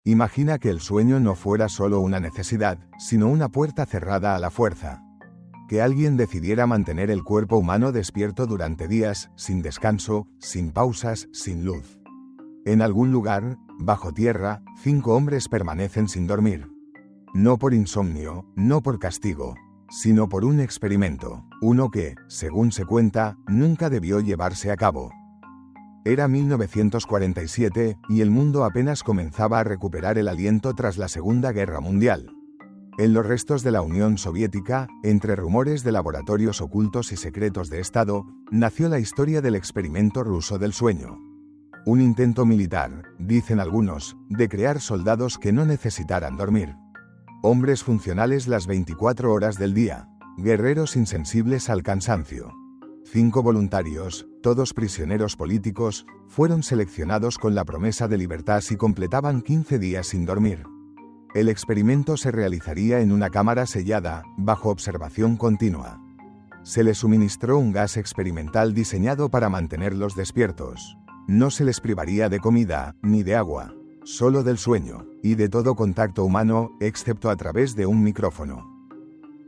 Imagina que el sueño no fuera solo una necesidad, sino una puerta cerrada a la fuerza. Que alguien decidiera mantener el cuerpo humano despierto durante días, sin descanso, sin pausas, sin luz. En algún lugar, bajo tierra, 5 hombres permanecen sin dormir. No por insomnio, no por castigo, sino por un experimento, uno que, según se cuenta, nunca debió llevarse a cabo. Era 1947, y el mundo apenas comenzaba a recuperar el aliento tras la Segunda Guerra Mundial. En los restos de la Unión Soviética, entre rumores de laboratorios ocultos y secretos de Estado, nació la historia del experimento ruso del sueño. Un intento militar, dicen algunos, de crear soldados que no necesitaran dormir. Hombres funcionales las 24 horas del día, guerreros insensibles al cansancio. 5 voluntarios, todos prisioneros políticos, fueron seleccionados con la promesa de libertad si completaban 15 días sin dormir. El experimento se realizaría en una cámara sellada, bajo observación continua. Se les suministró un gas experimental diseñado para mantenerlos despiertos. No se les privaría de comida, ni de agua, solo del sueño, y de todo contacto humano, excepto a través de un micrófono.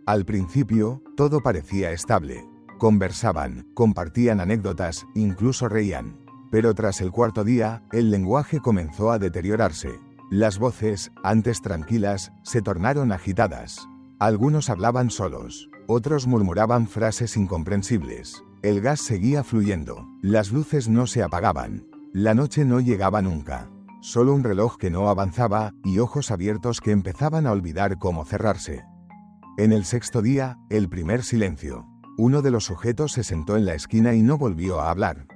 Al principio, todo parecía estable. Conversaban, compartían anécdotas, incluso reían. Pero tras el 4.º día, el lenguaje comenzó a deteriorarse. Las voces, antes tranquilas, se tornaron agitadas. Algunos hablaban solos, otros murmuraban frases incomprensibles. El gas seguía fluyendo, las luces no se apagaban, la noche no llegaba nunca. Solo un reloj que no avanzaba, y ojos abiertos que empezaban a olvidar cómo cerrarse. En el 6.º día, el primer silencio. Uno de los sujetos se sentó en la esquina y no volvió a hablar.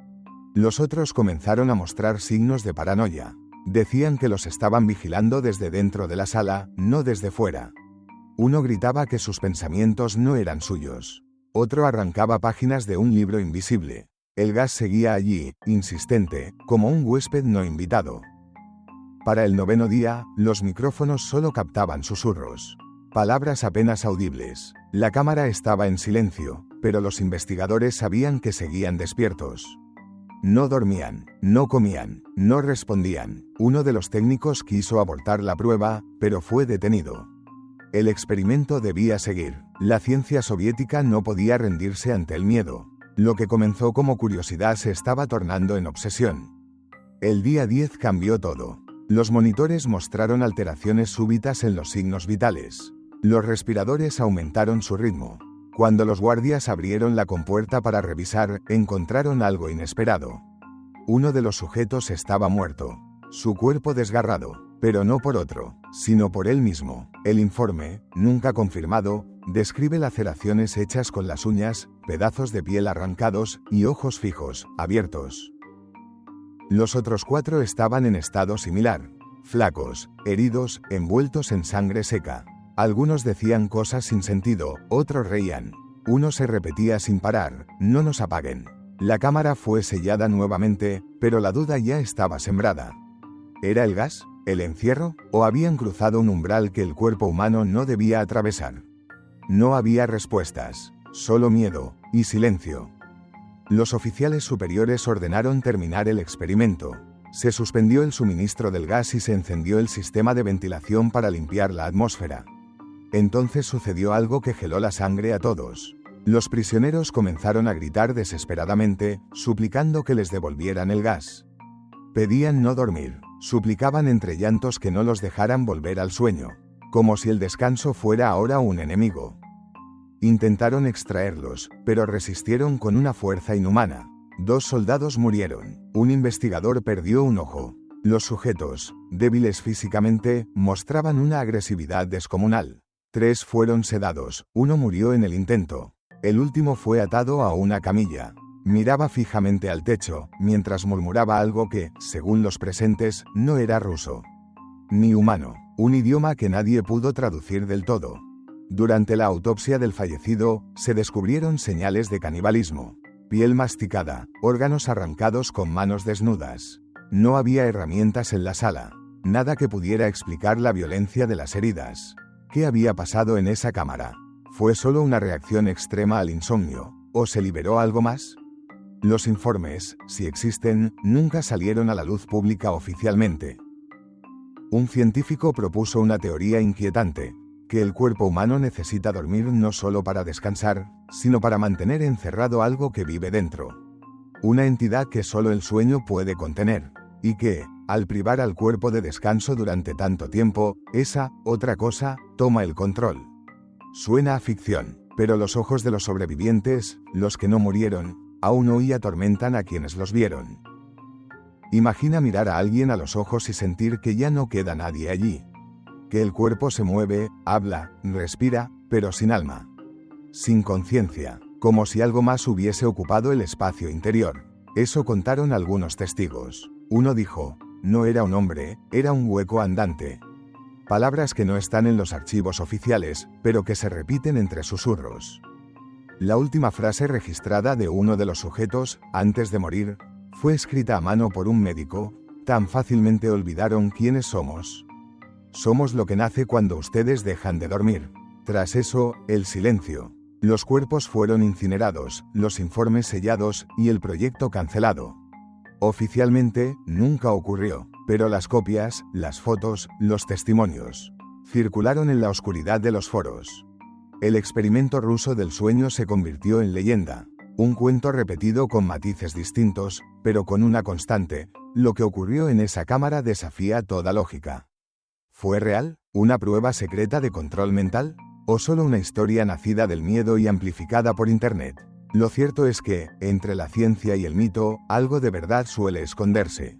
Los otros comenzaron a mostrar signos de paranoia. Decían que los estaban vigilando desde dentro de la sala, no desde fuera. Uno gritaba que sus pensamientos no eran suyos. Otro arrancaba páginas de un libro invisible. El gas seguía allí, insistente, como un huésped no invitado. Para el 9.º día, los micrófonos solo captaban susurros. Palabras apenas audibles. La cámara estaba en silencio, pero los investigadores sabían que seguían despiertos. No dormían, no comían, no respondían. Uno de los técnicos quiso abortar la prueba, pero fue detenido. El experimento debía seguir. La ciencia soviética no podía rendirse ante el miedo. Lo que comenzó como curiosidad se estaba tornando en obsesión. El día 10 cambió todo. Los monitores mostraron alteraciones súbitas en los signos vitales. Los respiradores aumentaron su ritmo. Cuando los guardias abrieron la compuerta para revisar, encontraron algo inesperado. Uno de los sujetos estaba muerto. Su cuerpo desgarrado, pero no por otro, sino por él mismo. El informe, nunca confirmado, describe laceraciones hechas con las uñas, pedazos de piel arrancados, y ojos fijos, abiertos. Los otros 4 estaban en estado similar. Flacos, heridos, envueltos en sangre seca. Algunos decían cosas sin sentido, otros reían. Uno se repetía sin parar: no nos apaguen. La cámara fue sellada nuevamente, pero la duda ya estaba sembrada. ¿Era el gas, el encierro, o habían cruzado un umbral que el cuerpo humano no debía atravesar? No había respuestas, solo miedo y silencio. Los oficiales superiores ordenaron terminar el experimento. Se suspendió el suministro del gas y se encendió el sistema de ventilación para limpiar la atmósfera. Entonces sucedió algo que heló la sangre a todos. Los prisioneros comenzaron a gritar desesperadamente, suplicando que les devolvieran el gas. Pedían no dormir, suplicaban entre llantos que no los dejaran volver al sueño, como si el descanso fuera ahora un enemigo. Intentaron extraerlos, pero resistieron con una fuerza inhumana. 2 soldados murieron, un investigador perdió un ojo. Los sujetos, débiles físicamente, mostraban una agresividad descomunal. 3 fueron sedados, 1 murió en el intento. El último fue atado a una camilla. Miraba fijamente al techo, mientras murmuraba algo que, según los presentes, no era ruso. Ni humano, un idioma que nadie pudo traducir del todo. Durante la autopsia del fallecido, se descubrieron señales de canibalismo. Piel masticada, órganos arrancados con manos desnudas. No había herramientas en la sala. Nada que pudiera explicar la violencia de las heridas. ¿Qué había pasado en esa cámara? ¿Fue solo una reacción extrema al insomnio? ¿O se liberó algo más? Los informes, si existen, nunca salieron a la luz pública oficialmente. Un científico propuso una teoría inquietante, que el cuerpo humano necesita dormir no solo para descansar, sino para mantener encerrado algo que vive dentro. Una entidad que solo el sueño puede contener, y que, al privar al cuerpo de descanso durante tanto tiempo, esa otra cosa toma el control. Suena a ficción, pero los ojos de los sobrevivientes, los que no murieron, aún hoy atormentan a quienes los vieron. Imagina mirar a alguien a los ojos y sentir que ya no queda nadie allí. Que el cuerpo se mueve, habla, respira, pero sin alma. Sin conciencia, como si algo más hubiese ocupado el espacio interior. Eso contaron algunos testigos. Uno dijo, no era un hombre, era un hueco andante. Palabras que no están en los archivos oficiales, pero que se repiten entre susurros. La última frase registrada de uno de los sujetos, antes de morir, fue escrita a mano por un médico. Tan fácilmente olvidaron quiénes somos. Somos lo que nace cuando ustedes dejan de dormir. Tras eso, el silencio. Los cuerpos fueron incinerados, los informes sellados y el proyecto cancelado. Oficialmente, nunca ocurrió, pero las copias, las fotos, los testimonios circularon en la oscuridad de los foros. El experimento ruso del sueño se convirtió en leyenda, un cuento repetido con matices distintos, pero con una constante: lo que ocurrió en esa cámara desafía toda lógica. ¿Fue real? ¿Una prueba secreta de control mental? ¿O solo una historia nacida del miedo y amplificada por Internet? Lo cierto es que, entre la ciencia y el mito, algo de verdad suele esconderse.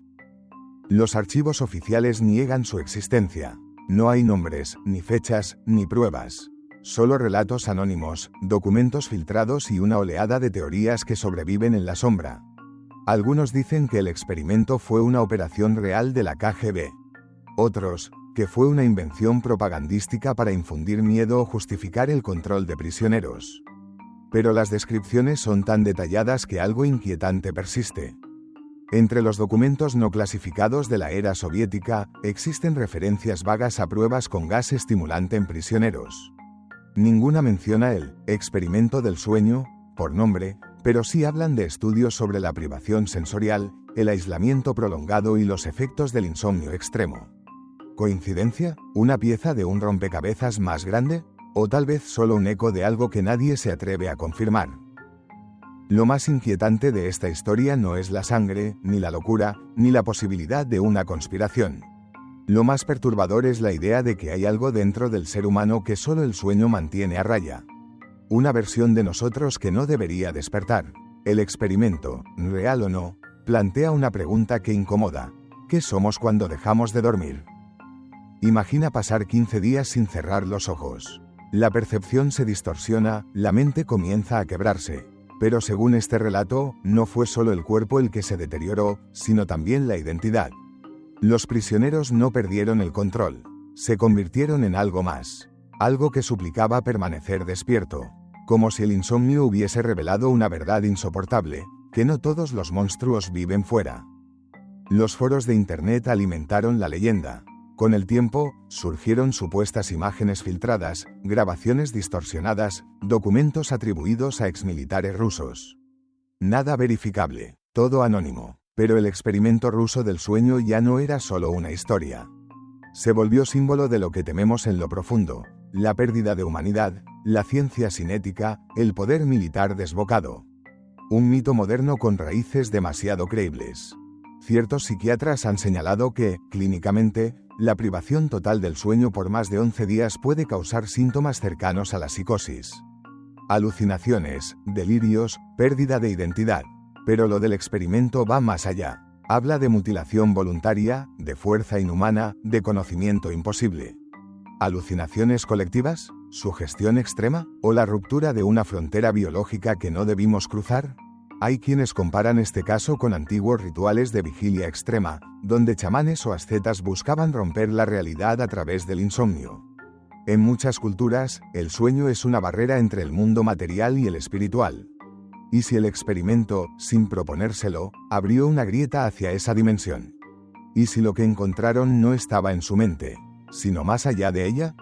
Los archivos oficiales niegan su existencia. No hay nombres, ni fechas, ni pruebas. Solo relatos anónimos, documentos filtrados y una oleada de teorías que sobreviven en la sombra. Algunos dicen que el experimento fue una operación real de la KGB. Otros, que fue una invención propagandística para infundir miedo o justificar el control de prisioneros. Pero las descripciones son tan detalladas que algo inquietante persiste. Entre los documentos no clasificados de la era soviética, existen referencias vagas a pruebas con gas estimulante en prisioneros. Ninguna menciona el experimento del sueño, por nombre, pero sí hablan de estudios sobre la privación sensorial, el aislamiento prolongado y los efectos del insomnio extremo. ¿Coincidencia? ¿Una pieza de un rompecabezas más grande? ¿O tal vez solo un eco de algo que nadie se atreve a confirmar? Lo más inquietante de esta historia no es la sangre, ni la locura, ni la posibilidad de una conspiración. Lo más perturbador es la idea de que hay algo dentro del ser humano que solo el sueño mantiene a raya. Una versión de nosotros que no debería despertar. El experimento, real o no, plantea una pregunta que incomoda. ¿Qué somos cuando dejamos de dormir? Imagina pasar 15 días sin cerrar los ojos. La percepción se distorsiona, la mente comienza a quebrarse. Pero según este relato, no fue solo el cuerpo el que se deterioró, sino también la identidad. Los prisioneros no perdieron el control. Se convirtieron en algo más. Algo que suplicaba permanecer despierto. Como si el insomnio hubiese revelado una verdad insoportable, que no todos los monstruos viven fuera. Los foros de Internet alimentaron la leyenda. Con el tiempo, surgieron supuestas imágenes filtradas, grabaciones distorsionadas, documentos atribuidos a exmilitares rusos. Nada verificable, todo anónimo. Pero el experimento ruso del sueño ya no era solo una historia. Se volvió símbolo de lo que tememos en lo profundo: la pérdida de humanidad, la ciencia sin ética, el poder militar desbocado. Un mito moderno con raíces demasiado creíbles. Ciertos psiquiatras han señalado que, clínicamente, la privación total del sueño por más de 11 días puede causar síntomas cercanos a la psicosis. Alucinaciones, delirios, pérdida de identidad. Pero lo del experimento va más allá. Habla de mutilación voluntaria, de fuerza inhumana, de conocimiento imposible. ¿Alucinaciones colectivas? ¿Sugestión extrema? ¿O la ruptura de una frontera biológica que no debimos cruzar? Hay quienes comparan este caso con antiguos rituales de vigilia extrema, donde chamanes o ascetas buscaban romper la realidad a través del insomnio. En muchas culturas, el sueño es una barrera entre el mundo material y el espiritual. ¿Y si el experimento, sin proponérselo, abrió una grieta hacia esa dimensión? ¿Y si lo que encontraron no estaba en su mente, sino más allá de ella?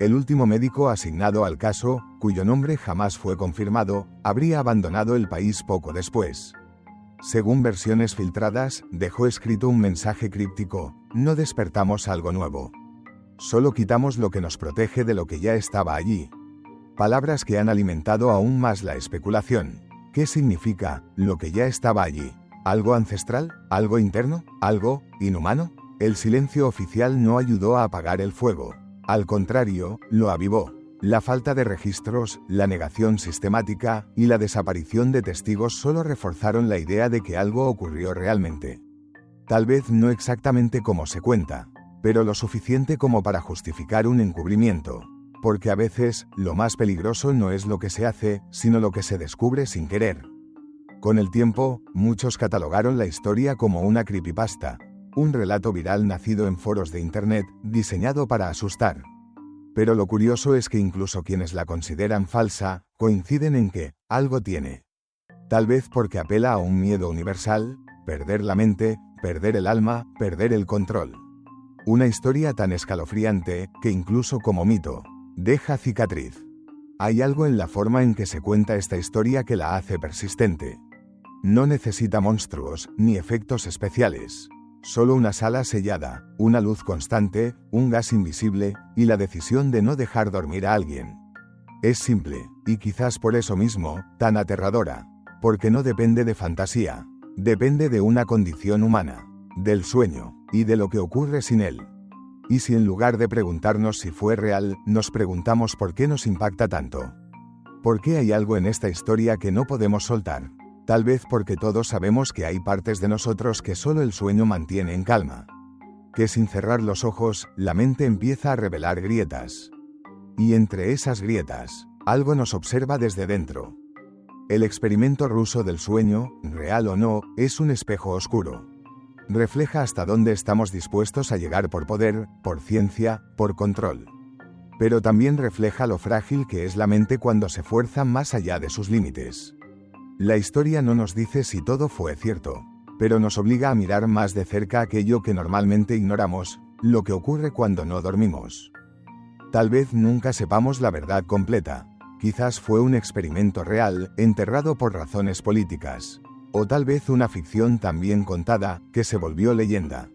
El último médico asignado al caso, cuyo nombre jamás fue confirmado, habría abandonado el país poco después. Según versiones filtradas, dejó escrito un mensaje críptico: no despertamos algo nuevo. Solo quitamos lo que nos protege de lo que ya estaba allí. Palabras que han alimentado aún más la especulación. ¿Qué significa lo que ya estaba allí? ¿Algo ancestral? ¿Algo interno? ¿Algo inhumano? El silencio oficial no ayudó a apagar el fuego. Al contrario, lo avivó. La falta de registros, la negación sistemática y la desaparición de testigos solo reforzaron la idea de que algo ocurrió realmente. Tal vez no exactamente como se cuenta, pero lo suficiente como para justificar un encubrimiento. Porque a veces, lo más peligroso no es lo que se hace, sino lo que se descubre sin querer. Con el tiempo, muchos catalogaron la historia como una creepypasta, un relato viral nacido en foros de internet, diseñado para asustar. Pero lo curioso es que incluso quienes la consideran falsa, coinciden en que algo tiene. Tal vez porque apela a un miedo universal: perder la mente, perder el alma, perder el control. Una historia tan escalofriante, que incluso como mito, deja cicatriz. Hay algo en la forma en que se cuenta esta historia que la hace persistente. No necesita monstruos, ni efectos especiales. Solo una sala sellada, una luz constante, un gas invisible, y la decisión de no dejar dormir a alguien. Es simple, y quizás por eso mismo, tan aterradora. Porque no depende de fantasía. Depende de una condición humana, del sueño, y de lo que ocurre sin él. Y si en lugar de preguntarnos si fue real, nos preguntamos por qué nos impacta tanto. ¿Por qué hay algo en esta historia que no podemos soltar? Tal vez porque todos sabemos que hay partes de nosotros que solo el sueño mantiene en calma. Que sin cerrar los ojos, la mente empieza a revelar grietas. Y entre esas grietas, algo nos observa desde dentro. El experimento ruso del sueño, real o no, es un espejo oscuro. Refleja hasta dónde estamos dispuestos a llegar por poder, por ciencia, por control. Pero también refleja lo frágil que es la mente cuando se fuerza más allá de sus límites. La historia no nos dice si todo fue cierto, pero nos obliga a mirar más de cerca aquello que normalmente ignoramos, lo que ocurre cuando no dormimos. Tal vez nunca sepamos la verdad completa. Quizás fue un experimento real, enterrado por razones políticas. O tal vez una ficción tan bien contada, que se volvió leyenda.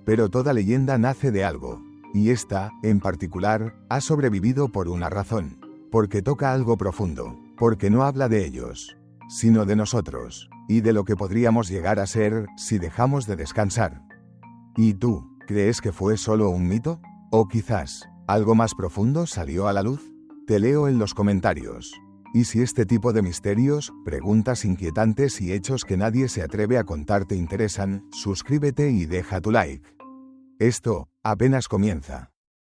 Pero toda leyenda nace de algo. Y esta, en particular, ha sobrevivido por una razón. Porque toca algo profundo. Porque no habla de ellos, sino de nosotros, y de lo que podríamos llegar a ser, si dejamos de descansar. ¿Y tú, crees que fue solo un mito? ¿O quizás, algo más profundo salió a la luz? Te leo en los comentarios. Y si este tipo de misterios, preguntas inquietantes y hechos que nadie se atreve a contar te interesan, suscríbete y deja tu like. Esto, apenas comienza.